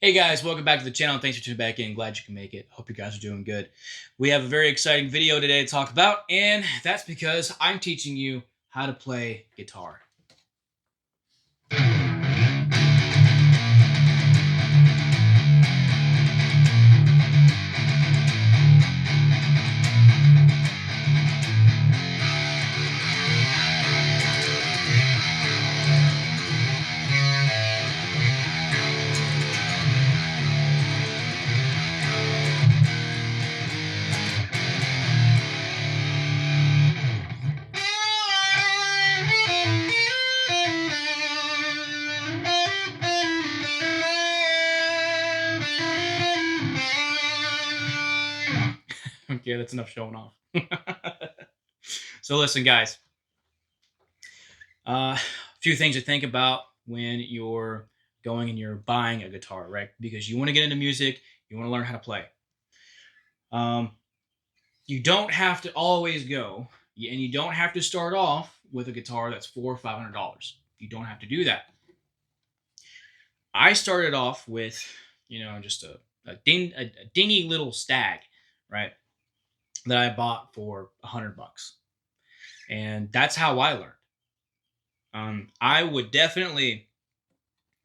Hey guys, welcome back to the channel. Thanks for tuning back in. Glad you can make it. Hope you guys are doing good. We have a very exciting video today to talk about, and that's because I'm teaching you how to play guitar. Okay, that's enough showing off. So listen, guys. A few things to think about when you're going and you're buying a guitar, right? Because you want to get into music, you want to learn how to play. Um, you don't have to always go, and you don't have to start off with a guitar that's $400 or $500. You don't have to do that. I started off with, just a dingy little Stag, right? That I bought for $100, and that's how I learned. I would definitely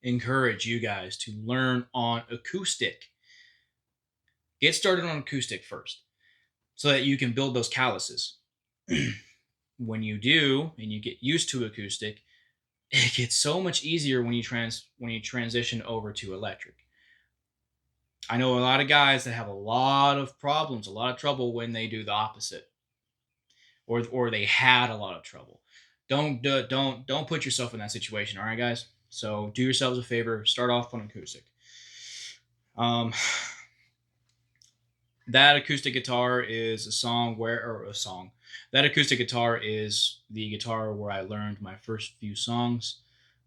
encourage you guys to learn on acoustic. Get started on acoustic first, so that you can build those calluses. When you do, and you get used to acoustic, it gets so much easier when you transition over to electric. I know a lot of guys that have a lot of problems, a lot of trouble when they do the opposite, or they had a lot of trouble. Don't put yourself in that situation, all right, guys? So do yourselves a favor, start off on acoustic. Um, that acoustic guitar is a song where, or a song. That acoustic guitar is the guitar where I learned my first few songs.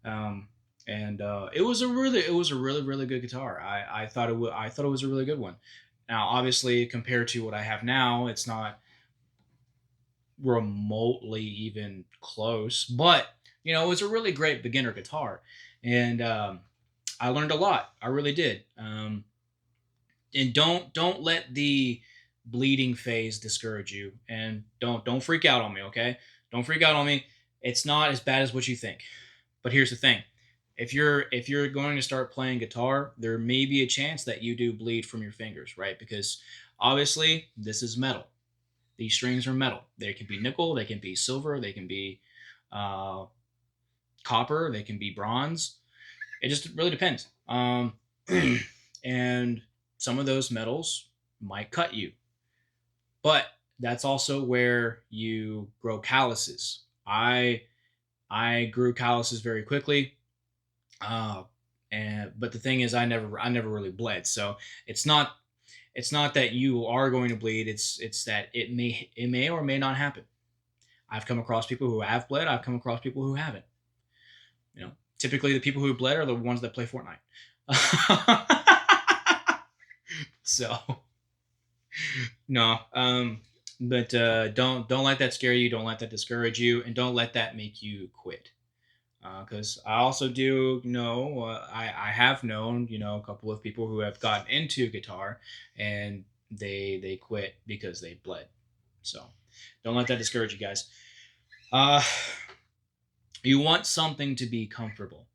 Um, and it was a really good guitar. I thought it was a really good one. Now, obviously, compared to what I have now, it's not remotely even close. But it was a really great beginner guitar, and I learned a lot. I really did. And don't let the bleeding phase discourage you, and don't freak out on me. Okay, don't freak out on me. It's not as bad as what you think. But here's the thing: if you're going to start playing guitar, there may be a chance that you do bleed from your fingers, right? Because obviously this is metal. These strings are metal. They can be nickel, they can be silver, they can be uh, copper, they can be bronze. It just really depends. And some of those metals might cut you, but that's also where you grow calluses. I grew calluses very quickly. Uh, and but the thing is, I never really bled. So it's not it's not that you are going to bleed. It's that it may or may not happen. I've come across people who have bled. I've come across people who haven't. Typically the people who bled are the ones that play Fortnite. So no, but don't let that scare you. Don't let that discourage you, and don't let that make you quit. Because I also do know, I have known, a couple of people who have gotten into guitar, and they quit because they bled. So don't let that discourage you, guys. Uh, you want something to be comfortable.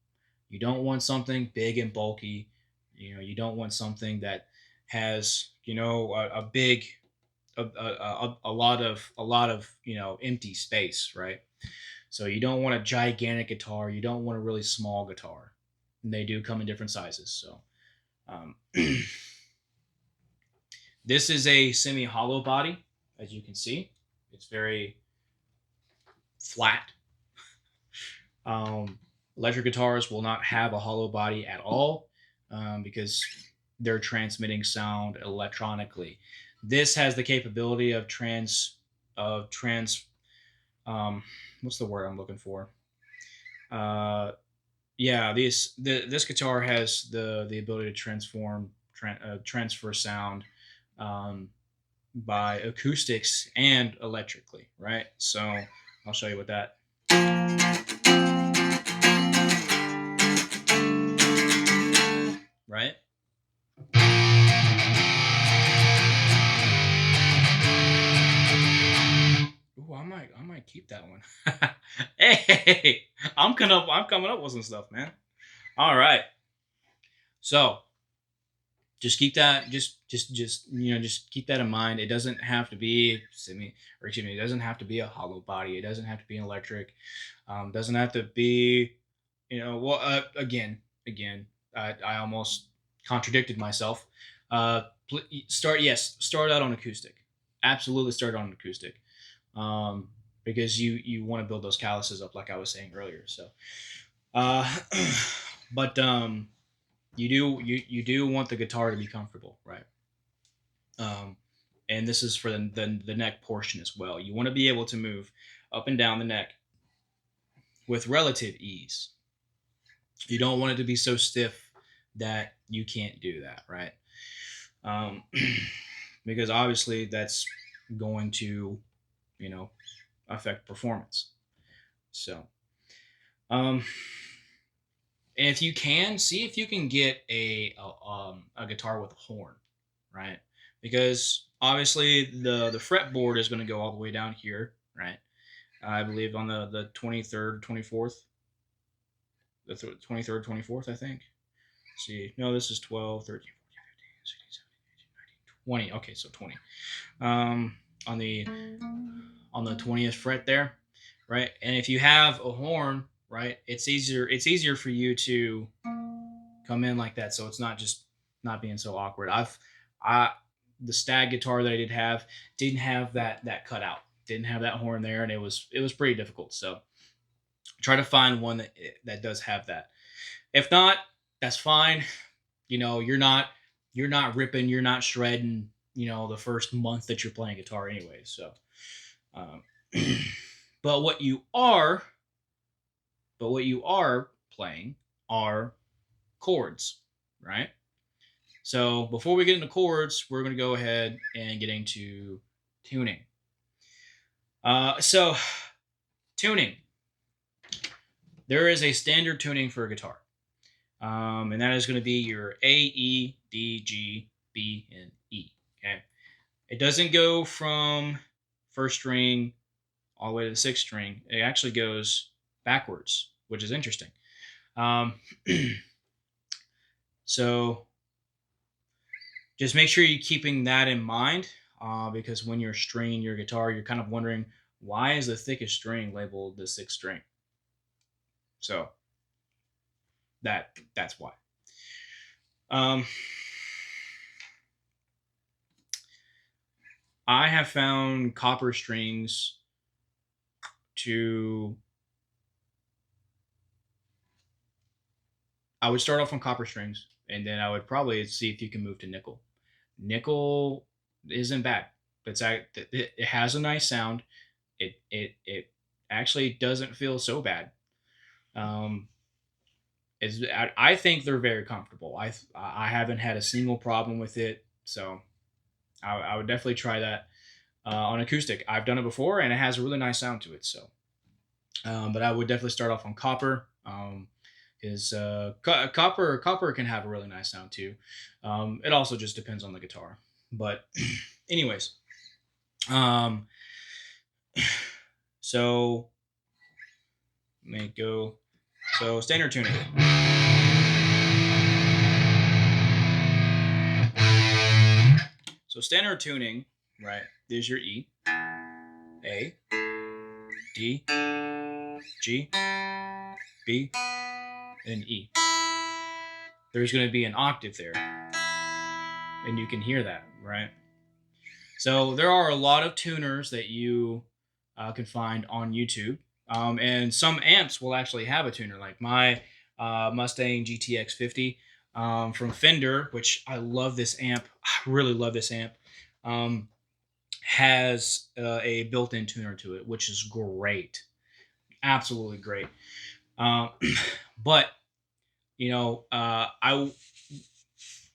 You don't want something big and bulky. You don't want something that has, a big, a lot of empty space, right? So you don't want a gigantic guitar. You don't want a really small guitar. And they do come in different sizes. So um, this is a semi-hollow body, as you can see. It's very flat. Um, Electric guitars will not have a hollow body at all, because they're transmitting sound electronically. This has the capability of trans um, what's the word I'm looking for? Uh, yeah, this guitar has the ability to transfer sound, um, by acoustics and electrically, right? So I'll show you with that. Right? might keep that one. Hey, I'm coming up with some stuff, man. All right. So just keep that just keep that in mind. It doesn't have to be semi or excuse me, it doesn't have to be a hollow body. It doesn't have to be an electric. Doesn't have to be, again, I almost contradicted myself. Start out on acoustic. Absolutely start on acoustic. Because you want to build those calluses up, like I was saying earlier. So, uh, but you do want the guitar to be comfortable, right? Um, and this is for the neck portion as well. You want to be able to move up and down the neck with relative ease. You don't want it to be so stiff that you can't do that, right? Um, because obviously that's going to, you know, affect performance. So, um, and if you can, see if you can get a guitar with a horn, right? Because obviously the fretboard is going to go all the way down here, right? I believe on the 23rd, 24th, the 23rd, 24th, I think. Let's see, no, this is 12, 13, 14, 15, 16, 17, 18, 19, 20. Okay, so 20. On the 20th fret there, right? And if you have a horn, right, it's easier for you to come in like that, so it's not just not being so awkward. I the Stag guitar that I did have didn't have that cutout, didn't have that horn there, and it was pretty difficult. So try to find one that does have that. If not, that's fine. You're not ripping, you're not shredding. The first month that you're playing guitar anyway. So, um, but what you are playing are chords, right? So before we get into chords, we're going to go ahead and get into tuning. So tuning, there is a standard tuning for a guitar, and that is going to be your A, E, D, G, B, and E. Okay, it doesn't go from first string all the way to the sixth string. It actually goes backwards, which is interesting. Um, so just make sure you're keeping that in mind, because when you're stringing your guitar, you're kind of wondering, why is the thickest string labeled the sixth string? So that's why. Um, I have found copper strings to. I would start off on copper strings, and then I would probably see if you can move to nickel. Nickel isn't bad. It has a nice sound. It actually doesn't feel so bad. Um, I think they're very comfortable. I haven't had a single problem with it, so I would definitely try that on acoustic. I've done it before, and it has a really nice sound to it. So, but I would definitely start off on copper. Is copper can have a really nice sound too. It also just depends on the guitar. But anyways, um, so let me go. So standard tuning. So standard tuning, right? There's your E, A, D, G, B, and E. There's going to be an octave there, and you can hear that, right? So there are a lot of tuners that you can find on YouTube, and some amps will actually have a tuner, like my Mustang GTX 50 from Fender, which I love this amp. I really love this amp. Has a built-in tuner to it, which is great, absolutely great. Um, but I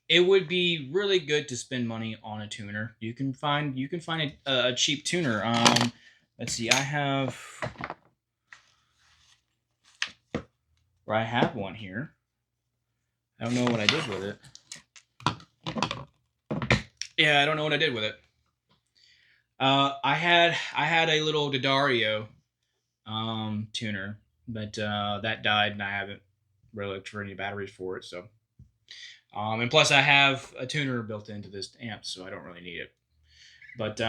it would be really good to spend money on a tuner. You can find a cheap tuner. Let's see. I have one here. I don't know what I did with it. Yeah, I don't know what I did with it. I had a little Daddario tuner, but that died, and I haven't really looked for any batteries for it. So, and plus I have a tuner built into this amp, so I don't really need it. But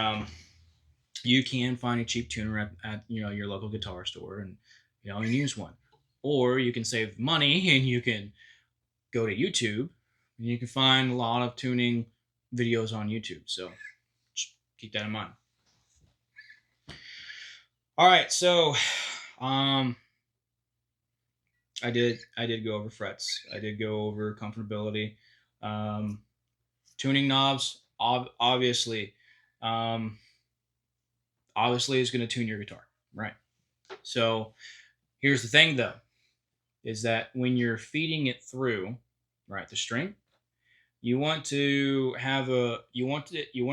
you can find a cheap tuner at your local guitar store, and and use one, or you can save money and you can go to YouTube, and you can find a lot of tuning videos on YouTube. So just keep that in mind. All right, so um, I did go over frets. I did go over comfortability. Um, Tuning knobs, obviously, um, obviously is going to tune your guitar, right? So here's the thing, though, is that when you're feeding it through, right, the string, you want it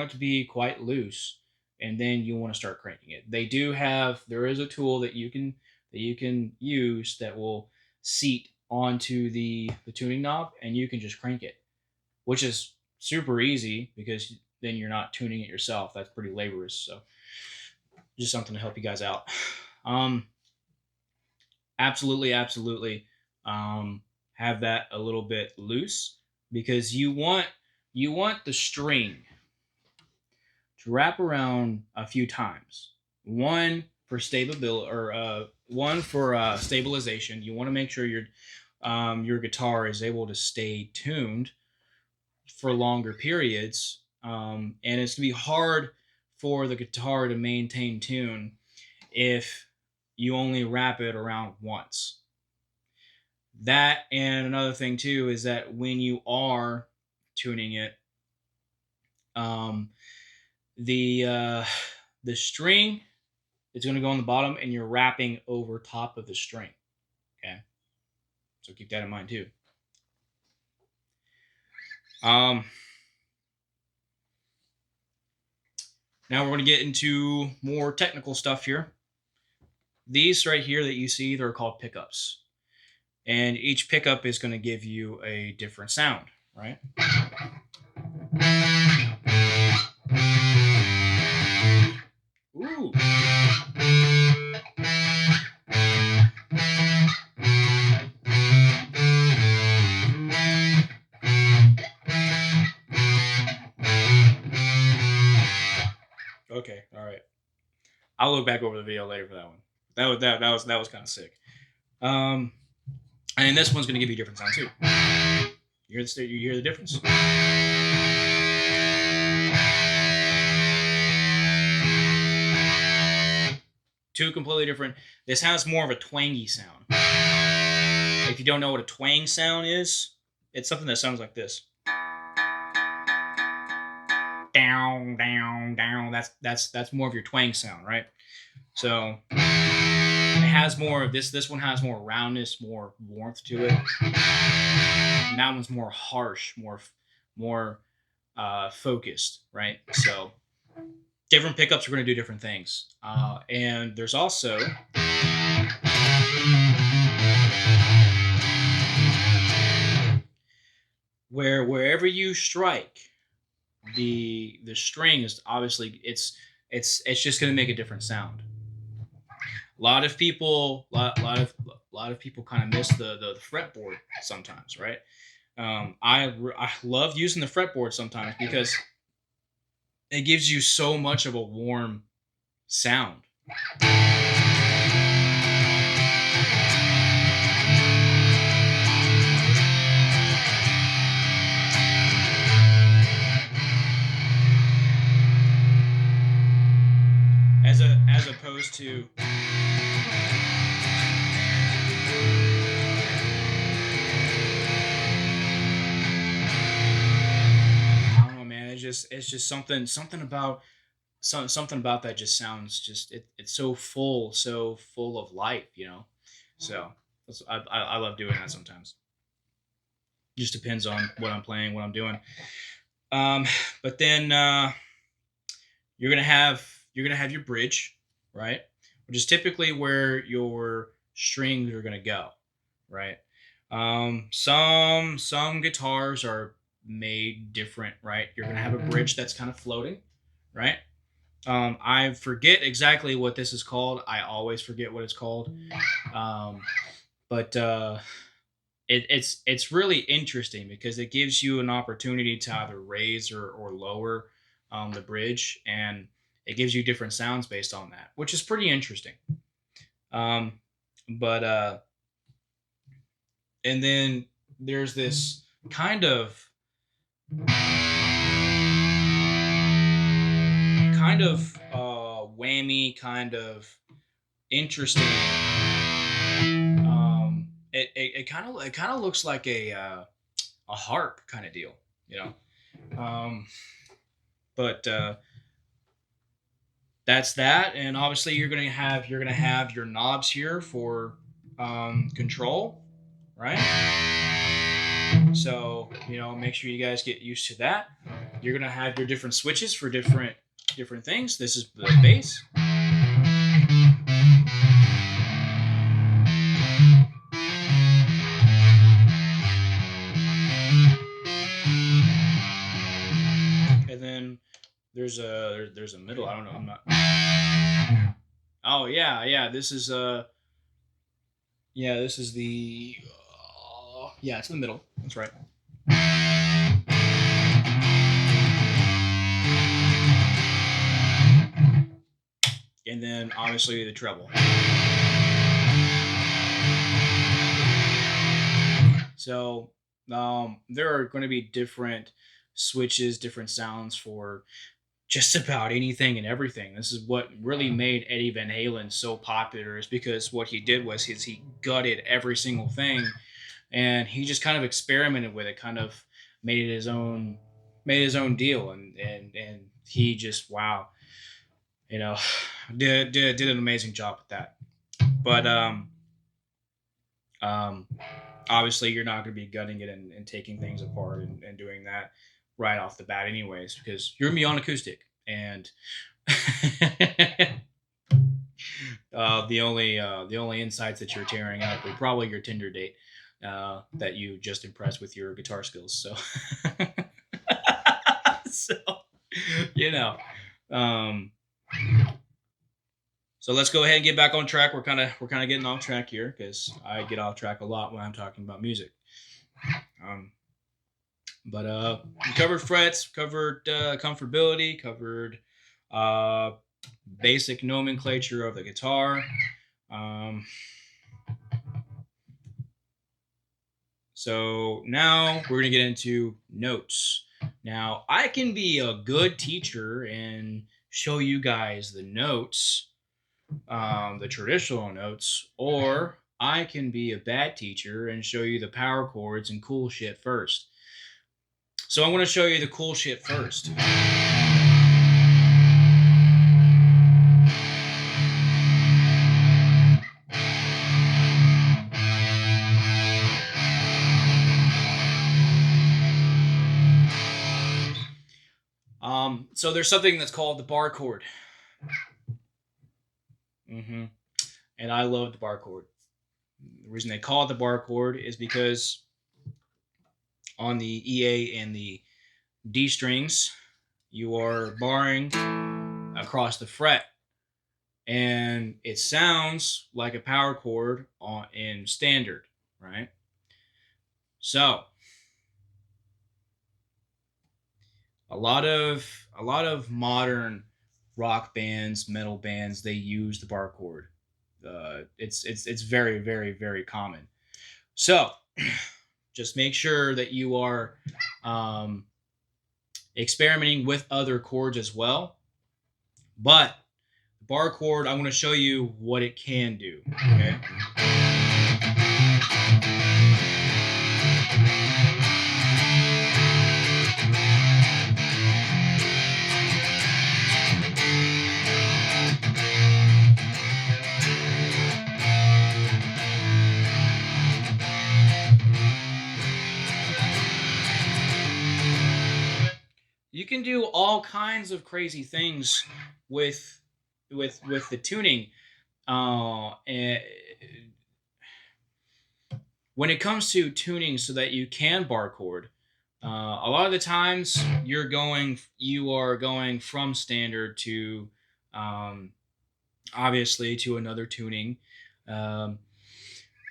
to be quite loose, and then you want to start cranking it. There is a tool that you can use that will seat onto the tuning knob, and you can just crank it, which is super easy because then you're not tuning it yourself. That's pretty laborious. So just something to help you guys out. Um, Absolutely, absolutely. Have that a little bit loose, because you want the string to wrap around a few times. One for stability, or one for stabilization. You want to make sure your guitar is able to stay tuned for longer periods, and it's gonna be hard for the guitar to maintain tune if you only wrap it around once. That, and another thing too, is that when you are tuning it, um, the the string is going to go on the bottom, and you're wrapping over top of the string. Okay, so keep that in mind too. Um, Now we're going to get into more technical stuff here. These right here that you see, they're called pickups, and each pickup is going to give you a different sound, right? Ooh. Okay, all right. I'll look back over the video later for that one. That was kind of sick. Um, and this one's gonna give you a different sound too. You hear the difference? Two completely different. This has more of a twangy sound. If you don't know what a twang sound is, it's something that sounds like this. Down, down, down. That's more of your twang sound, right? So it has more of this. This one has more roundness, more warmth to it. And that one's more harsh, more focused, right? So different pickups are going to do different things. And there's also wherever you strike, the string is obviously it's just going to make a different sound. A lot of people kind of miss the fretboard sometimes, right? I love using the fretboard sometimes because it gives you so much of a warm sound. As opposed to I don't know, man. It's just something about something about that just sounds just it's so full of life. So I love doing that sometimes. Just depends on what I'm playing, what I'm doing. Um, but then you're gonna have you're gonna have your bridge, right? Which is typically where your strings are gonna go, right? Some guitars are made different, right? You're gonna have a bridge that's kind of floating, right? I forget exactly what this is called. I always forget what it's called. Um, but it's really interesting because it gives you an opportunity to either raise or lower the bridge, and it gives you different sounds based on that, which is pretty interesting. Um, but and then there's this kind of whammy, kind of interesting. It kind of looks like a harp kind of deal, you know. But That's that, and obviously you're gonna have your knobs here for control, right? So make sure you guys get used to that. You're gonna have your different switches for different things. This is the bass. And then there's a middle. I don't know. I'm not. Oh yeah, yeah. This is the yeah. It's in the middle. That's right. And then obviously the treble. So there are going to be different switches, different sounds for just about anything and everything. This is what really made Eddie Van Halen so popular, is because what he did was he gutted every single thing, and he just kind of experimented with it, kind of made it his own, made his own deal, and he just wow, you know, did an amazing job with that. But um, obviously you're not going to be gutting it and taking things apart and doing that right off the bat, anyways, because you're gonna be on acoustic and. The only insights that you're tearing up are probably your Tinder date that you just impressed with your guitar skills. So, so you know, um, so let's go ahead and get back on track. We're kind of getting off track here because I get off track a lot when I'm talking about music. Um, but we covered frets, covered comfortability, covered uh, basic nomenclature of the guitar. Um, So now we're going to get into notes. Now, I can be a good teacher and show you guys the notes, the traditional notes, or I can be a bad teacher and show you the power chords and cool shit first. So I'm going to show you the cool shit first. So there's something that's called the bar chord. hmm And I love the bar chord. The reason they call it the bar chord is because on the EA and the D strings, you are barring across the fret, and it sounds like a power chord in standard, right? So a lot of modern rock bands, metal bands, they use the bar chord. It's very very very common. So just make sure that you are um, experimenting with other chords as well. But the bar chord, I'm going to show you what it can do. Okay. You can do all kinds of crazy things with with the tuning. And when it comes to tuning so that you can bar chord, A lot of the times you are going from standard to um, obviously to another tuning, um,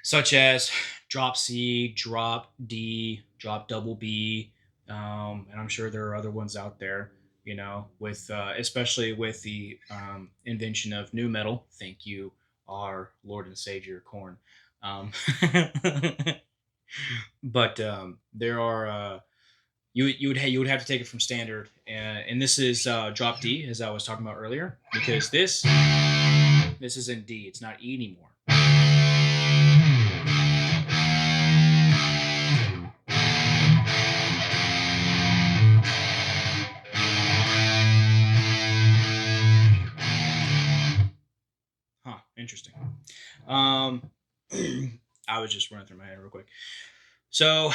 such as drop C, drop D, drop double B, and I'm sure there are other ones out there. With especially with the invention of new metal. Thank you, our Lord and Savior, Corn. Um, but there are you would have to take it from standard, and this is drop D, as I was talking about earlier, because this is in D. It's not E anymore. Huh. Interesting. Um, I was just running through my head real quick. So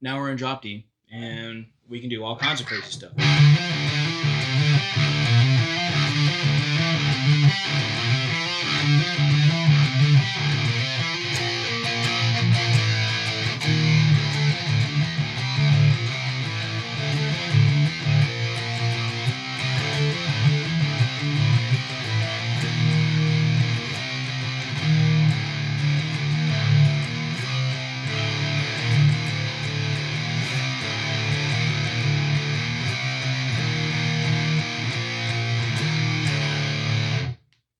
now we're in drop D, and we can do all kinds of crazy stuff.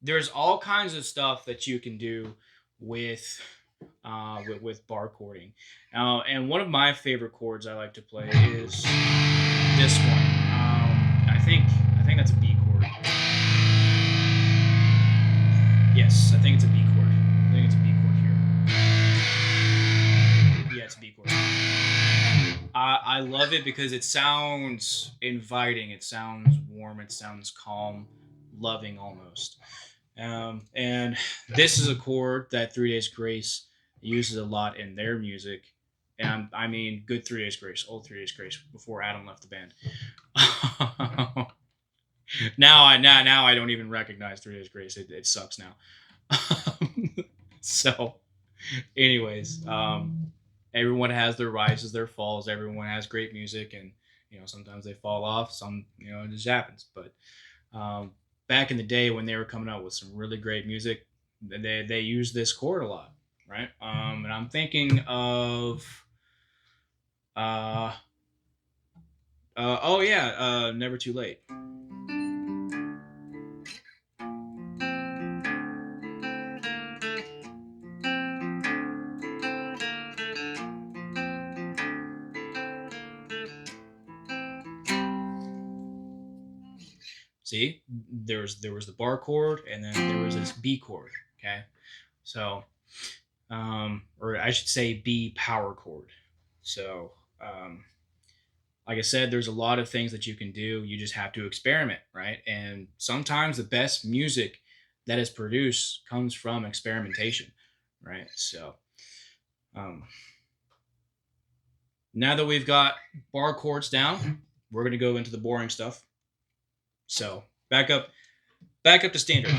There's all kinds of stuff that you can do with with bar chording. And one of my favorite chords I like to play is this one. I think that's a B chord. Yes, I think it's a B chord. I think it's a B chord here. Yeah, it's a B chord. I love it because it sounds inviting. It sounds warm. It sounds calm, loving almost. And this is a chord that Three Days Grace uses a lot in their music. And I mean, good Three Days Grace, old Three Days Grace, before Adam left the band. Now I don't even recognize Three Days Grace. It sucks now. So, anyways, everyone has their rises, their falls. Everyone has great music, and sometimes they fall off. Some it just happens. But um, back in the day when they were coming out with some really great music, they used this chord a lot, right? And I'm thinking of uh, oh yeah, Never Too Late. See, there was the bar chord, and then there was this B chord. Okay, so or I should say B power chord. So like I said, there's a lot of things that you can do. You just have to experiment, right? And sometimes the best music that is produced comes from experimentation, right? So um, now that we've got bar chords down, we're gonna go into the boring stuff. So back up to standard.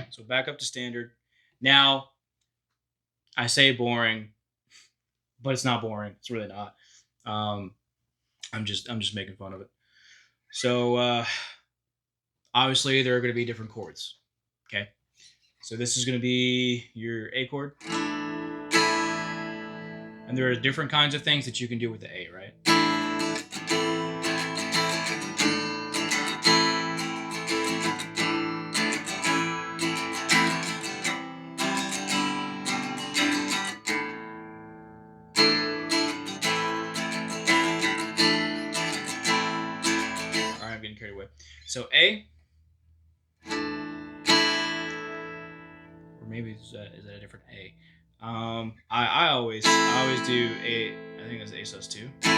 So back up to standard. Now I say boring, but it's not boring. It's really not. Um, I'm just making fun of it. So obviously there are going to be different chords. Okay, so this is going to be your A chord, and there are different kinds of things that you can do with the A, right? All right, I'm getting carried away. So A, or maybe is that a different A? I always do A. I think that's A sus2. I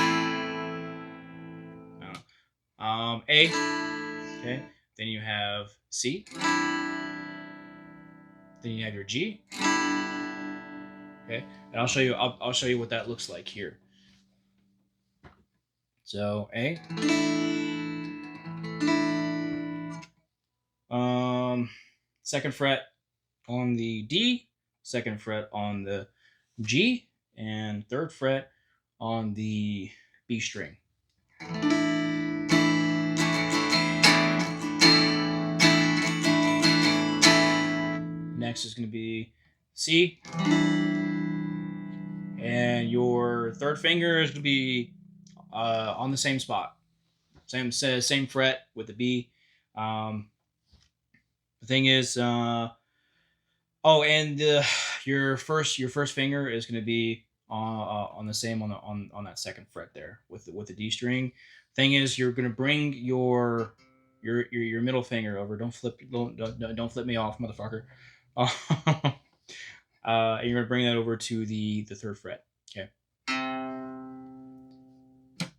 don't know. A. Okay. Then you have C. Then you have your G. Okay. And I'll show you. I'll show you what that looks like here. So A. Second fret on the D, second fret on the G, and third fret on the B string. Next is going to be C, and your third finger is going to be on the same spot, same fret with the B. The thing is, and your first finger is going to be on the same on that second fret there with the D string. Thing is, you're going to bring your middle finger over. Don't flip me off, motherfucker. And you're going to bring that over to the third fret. Okay.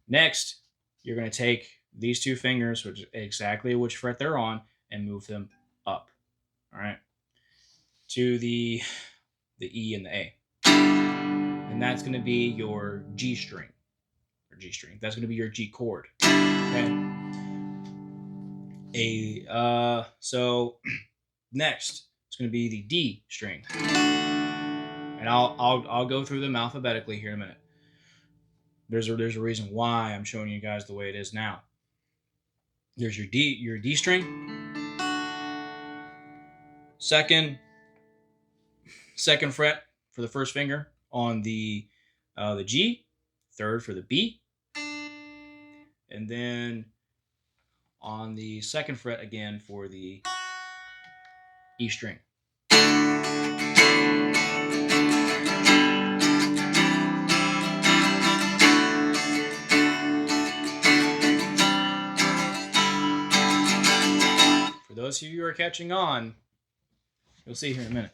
Next, you're going to take these two fingers, which is exactly which fret they're on, and move them up. All right. To the E and the A. And that's going to be your G string. Or G string. That's going to be your G chord. Okay. So next, it's going to be the D string. And I'll go through them alphabetically here in a minute. There's a reason why I'm showing you guys the way it is now. There's your D string. Second fret for the first finger on the G, third for the B, and then on the second fret again for the E string. For those of you who are catching on, you'll see here in a minute.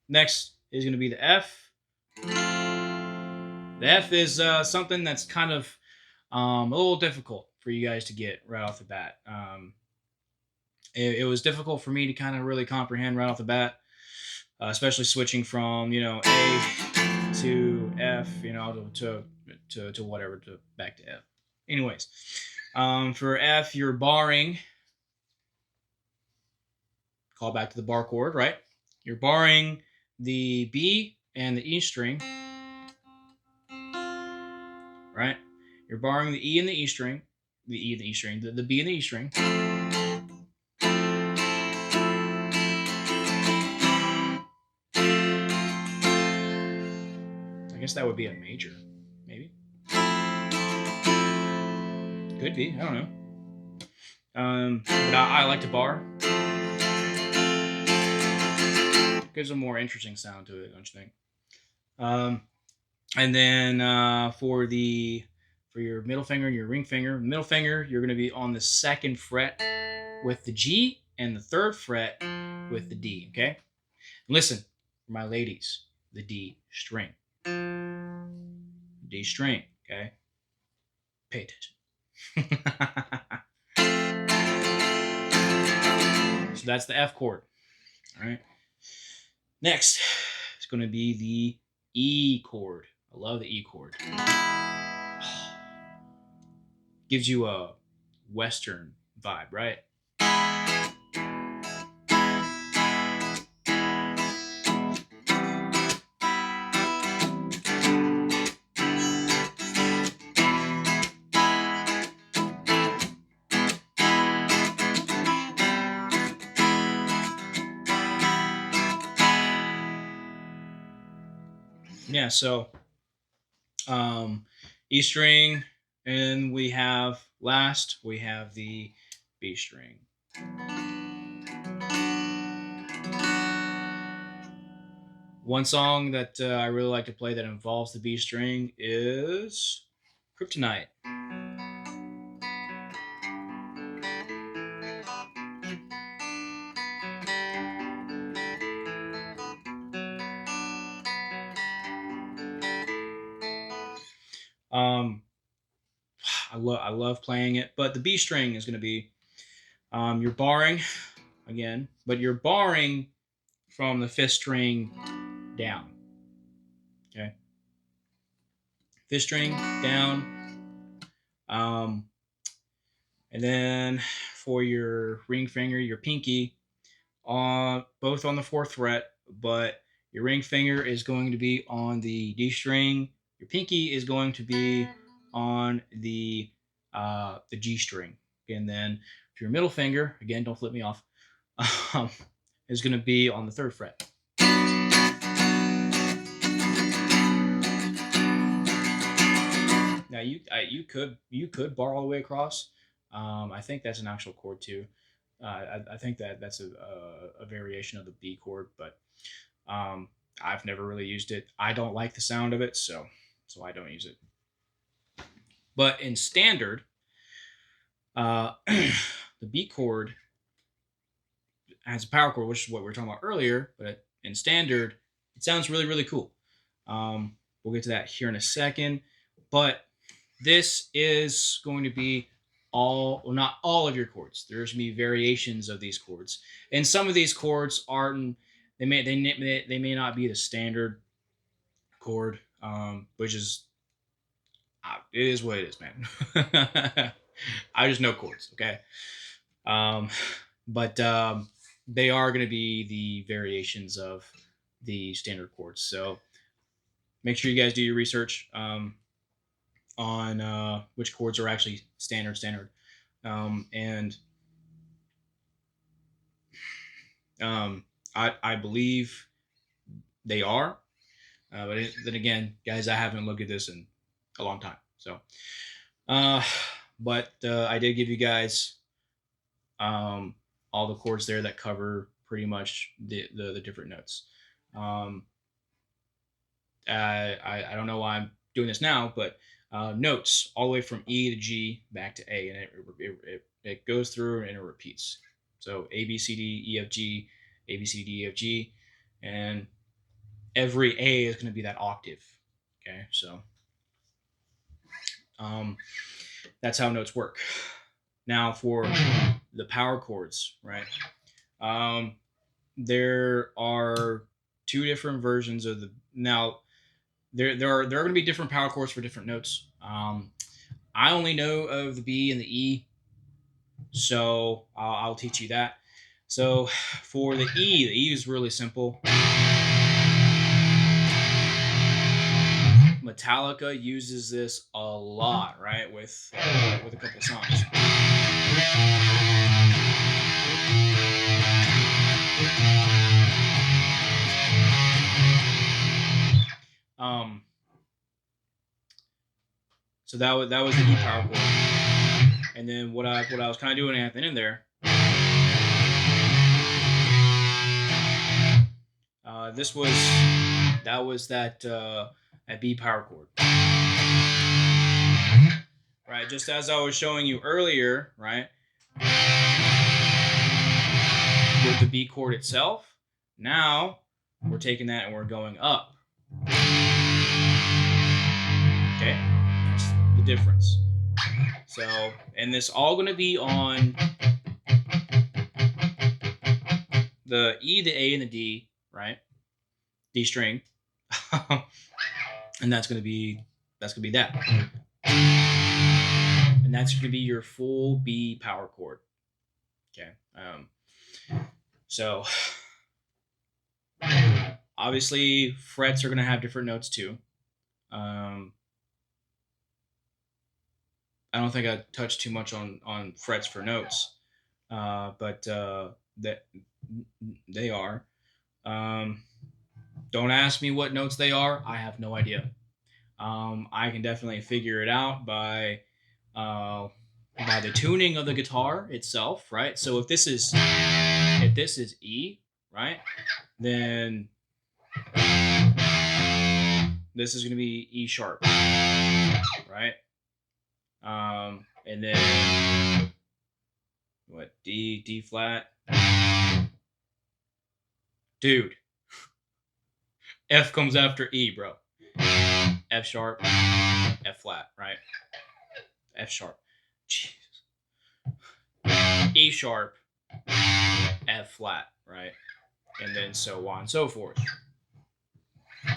Next is going to be the F. The F is something that's kind of a little difficult for you guys to get right off the bat. It was difficult for me to kind of really comprehend right off the bat, especially switching from A to F, to whatever, to back to F. Anyways, for F, you're barring. Call back to the bar chord, right? You're barring the B and the E string, right? You're barring the E and the E string, the E and the E string, the B and the E string. I guess that would be a major, maybe. Could be, I don't know. But I like to bar. Gives a more interesting sound to it, don't you think? And then for your middle finger and your ring finger, middle finger, you're going to be on the second fret with the G and the third fret with the D, okay? Listen, my ladies, the D string. D string, okay? Pay attention. So that's the F chord, all right? Next, it's going to be the E chord. I love the E chord. Gives you a Western vibe, right? Yeah, so E string, and we have the B string. One song that I really like to play that involves the B string is Kryptonite. I love playing it, but the B string is going to be you're barring again, but you're barring from the fifth string down. Okay, fifth string down, and then for your ring finger, your pinky on both on the fourth fret, but your ring finger is going to be on the D string. Your pinky is going to be on the G string, and then for your middle finger, again, don't flip me off, um, is going to be on the third fret. Now you could bar all the way across. I think that's an actual chord too. I think that's a variation of the B chord, but I've never really used it. I don't like the sound of it, so I don't use it. But in standard, the B chord has a power chord, which is what we were talking about earlier. But in standard, it sounds really really cool. We'll get to that here in a second. But this is going to be well, not all of your chords. There's going to be variations of these chords, and some of these chords aren't. They may not be the standard chord, which is it is what it is, man. I just know chords, okay. Um, but they are going to be the variations of the standard chords. So make sure you guys do your research. On which chords are actually standard, and I believe they are, but then again, guys, I haven't looked at this in a long time, so but I did give you guys all the chords there that cover pretty much the different notes. I don't know why I'm doing this now, but notes all the way from E to G back to A, and it goes through and it repeats. So A, B, C, D, E, F, G, A, B, C, D, E, F, G, and every A is going to be that octave. Okay, so that's how notes work. Now for the power chords, right? There are two different versions of the now. There are going to be different power chords for different notes. I only know of the B and the E, so I'll teach you that. So for the E is really simple. Metallica uses this a lot, right? With a couple songs. So that was the E power chord, and then what I was kind of doing at the end there. That was that B power chord, right? Just as I was showing you earlier, right? With the B chord itself, now we're taking that and we're going up. Okay, that's the difference. So, and this all going to be on the E, the A, and the D, right? D string, and that's going to be that, and that's going to be your full B power chord. Okay, so obviously frets are going to have different notes too. I don't think I touched too much on frets for notes, but that they are. Don't ask me what notes they are. I have no idea. I can definitely figure it out by the tuning of the guitar itself, right? So if this is E, right, then this is going to be E sharp, right? And then what? D flat, dude. F comes after E, bro. F sharp, F flat, right? F sharp. Jesus. E sharp, F flat, right? And then so on and so forth.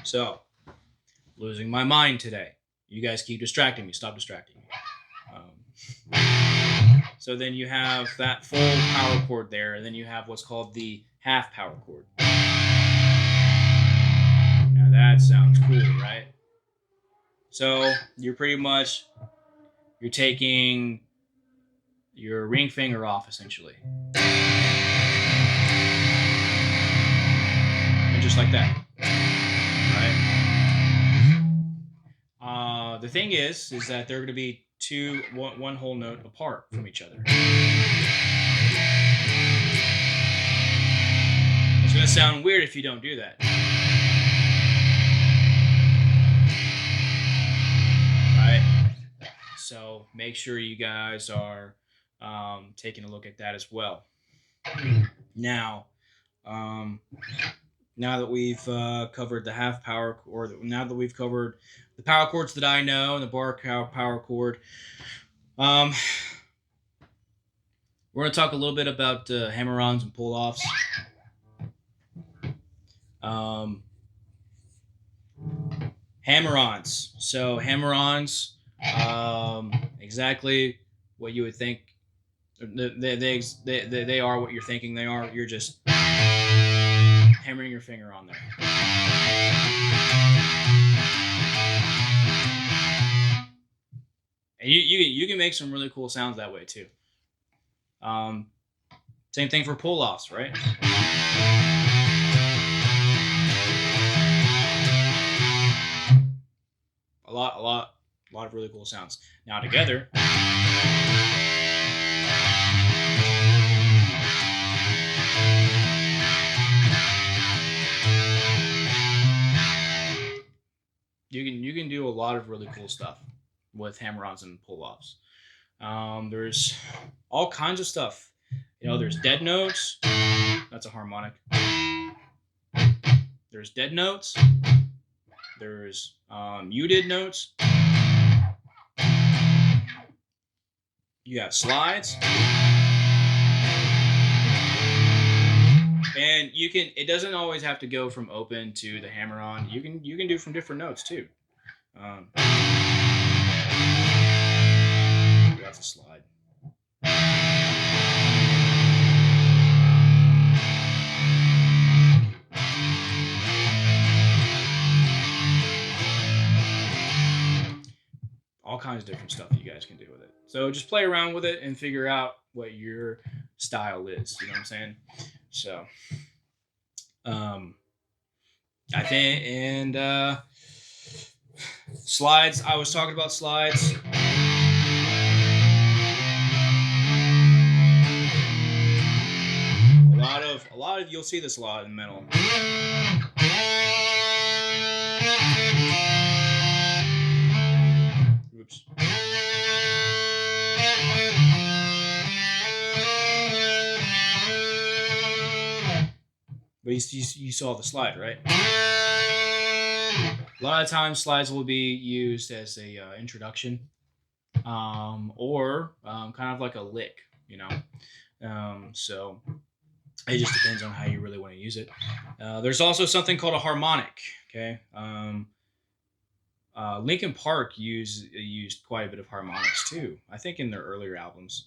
So, losing my mind today. You guys keep distracting me. Stop distracting me. So then you have that full power chord there, and then you have what's called the half power chord. Now that sounds cool, right? So you're taking your ring finger off essentially, and just like that, right? The thing is that they're going to be one whole note apart from each other. It's going to sound weird if you don't do that. Right? So make sure you guys are taking a look at that as well. Now, now that we've covered the half power chord, now that we've covered the power chords that I know and the bar power chord, we're going to talk a little bit about hammer-ons and pull-offs. Hammer-ons. So hammer-ons, exactly what you would think. They are what you're thinking they are. You're just hammering your finger on there. And you can make some really cool sounds that way too. Same thing for pull-offs, right? A lot of really cool sounds. Now together. You can do a lot of really cool stuff with hammer-ons and pull-offs. There's all kinds of stuff. There's dead notes. That's a harmonic. There's dead notes. There's muted notes. You got slides. And it doesn't always have to go from open to the hammer-on. You can do from different notes too. That's a slide. All kinds of different stuff you guys can do with it. So just play around with it and figure out what your style is. You know what I'm saying? So, I think, and slides. I was talking about slides. A lot of you'll see this a lot in metal. Oops. But you saw the slide, right? A lot of times slides will be used as a introduction, or kind of like a lick, so it just depends on how you really want to use it. There's also something called a harmonic. Okay, Linkin Park used quite a bit of harmonics too. I think in their earlier albums.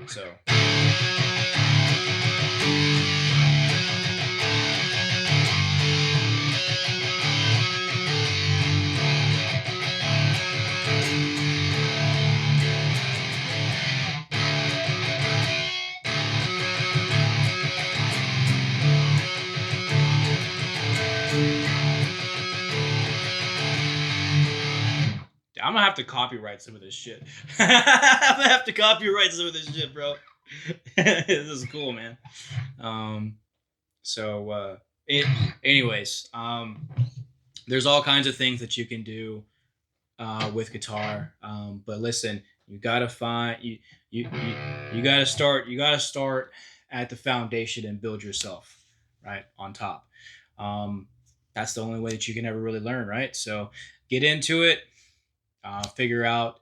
So. I'm gonna have to copyright some of this shit. I'm gonna have to copyright some of this shit, bro. This is cool, man. Anyways, there's all kinds of things that you can do with guitar. But listen, you gotta you gotta start at the foundation and build yourself right on top. That's the only way that you can ever really learn, right? So get into it. Figure out,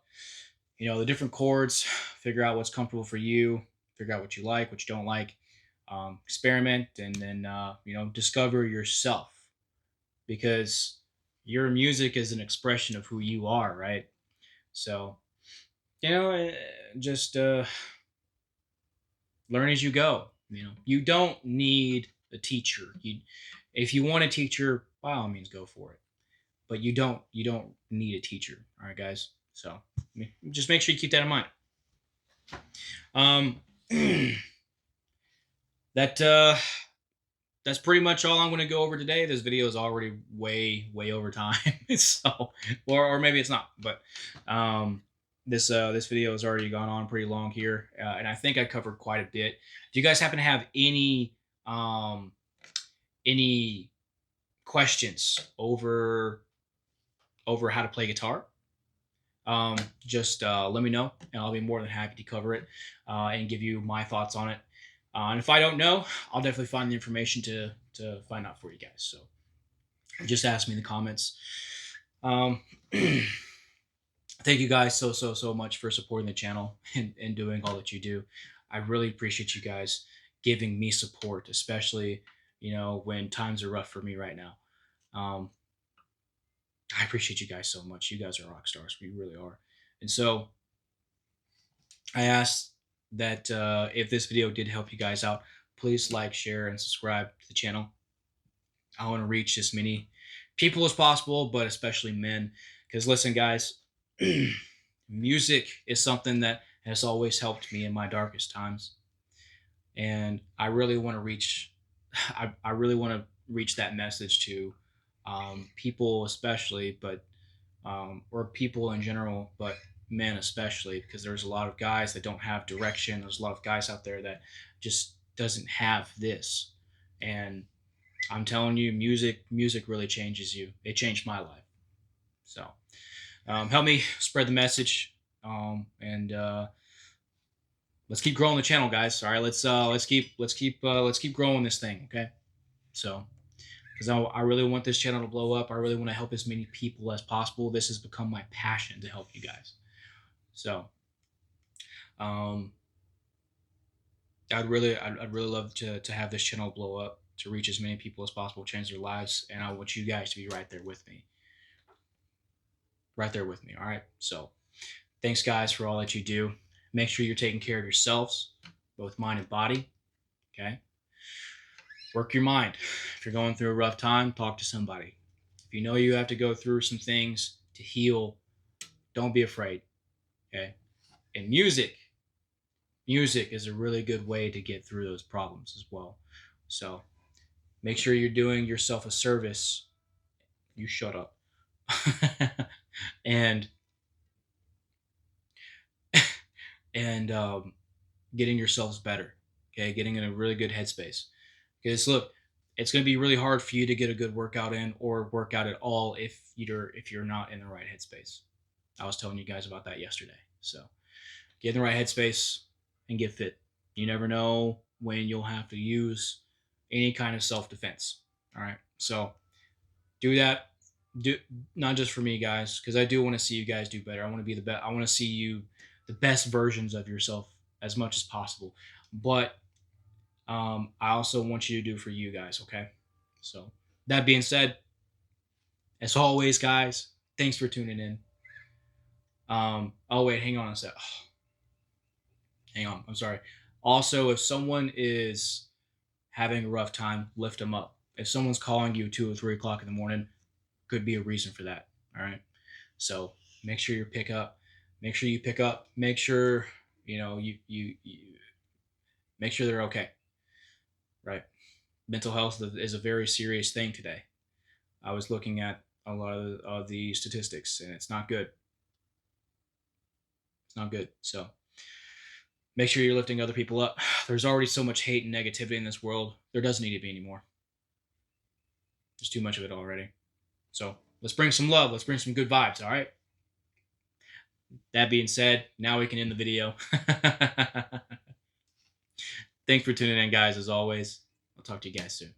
the different chords. Figure out what's comfortable for you. Figure out what you like, what you don't like. Experiment, and then discover yourself, because your music is an expression of who you are, right? So, just learn as you go. You don't need a teacher. If you want a teacher, by all means, go for it. But you don't need a teacher. All right, guys. So just make sure you keep that in mind. Um, that that's pretty much all I'm going to go over today. This video is already way over time, so or maybe it's not, but this video has already gone on pretty long here, and I think I covered quite a bit. Do you guys happen to have any questions over how to play guitar? Just let me know, and I'll be more than happy to cover it and give you my thoughts on it. And if I don't know, I'll definitely find the information to find out for you guys. So just ask me in the comments. Thank you guys so much for supporting the channel and doing all that you do. I really appreciate you guys giving me support, especially when times are rough for me right now. I appreciate you guys so much. You guys are rock stars. We really are. And so I ask that if this video did help you guys out, please like, share, and subscribe to the channel. I want to reach as many people as possible, but especially men. Because listen, guys, music is something that has always helped me in my darkest times. And I really want to reach that message to people especially, but or people in general, but men especially, because there's a lot of guys that don't have direction. There's a lot of guys out there that just doesn't have this. And I'm telling you, music really changes you. It changed my life. So help me spread the message, and let's keep growing the channel, guys. All right, let's keep growing this thing. Okay, so because I really want this channel to blow up. I really want to help as many people as possible. This has become my passion to help you guys. So, I'd really love to have this channel blow up, to reach as many people as possible, change their lives, and I want you guys to be right there with me. Right there with me. All right. So, thanks, guys, for all that you do. Make sure you're taking care of yourselves, both mind and body. Okay. Work your mind. If you're going through a rough time, talk to somebody. If you know you have to go through some things to heal, don't be afraid. Okay. And music is a really good way to get through those problems as well. So make sure you're doing yourself a service. You shut up. and getting yourselves better. Okay. Getting in a really good headspace. Because look, it's going to be really hard for you to get a good workout in or work out at all if you're not in the right headspace. I was telling you guys about that yesterday. So get in the right headspace and get fit. You never know when you'll have to use any kind of self-defense. All right. So do that. Do not just for me, guys, because I do want to see you guys do better. I want to be the best. I want to see you the best versions of yourself as much as possible. But I also want you to do for you guys. Okay. So that being said, as always, guys, thanks for tuning in. Oh wait, hang on a sec. Oh, hang on. I'm sorry. Also, if someone is having a rough time, lift them up. If someone's calling you 2 or 3 o'clock in the morning, could be a reason for that. All right. So make sure you pick up. Make sure you pick up. Make sure you make sure they're okay. Right. Mental health is a very serious thing today. I was looking at a lot of the statistics, and it's not good. It's not good. So make sure you're lifting other people up. There's already so much hate and negativity in this world. There doesn't need to be anymore. There's too much of it already. So let's bring some love. Let's bring some good vibes. All right. That being said, now we can end the video. Thanks for tuning in, guys. As always, I'll talk to you guys soon.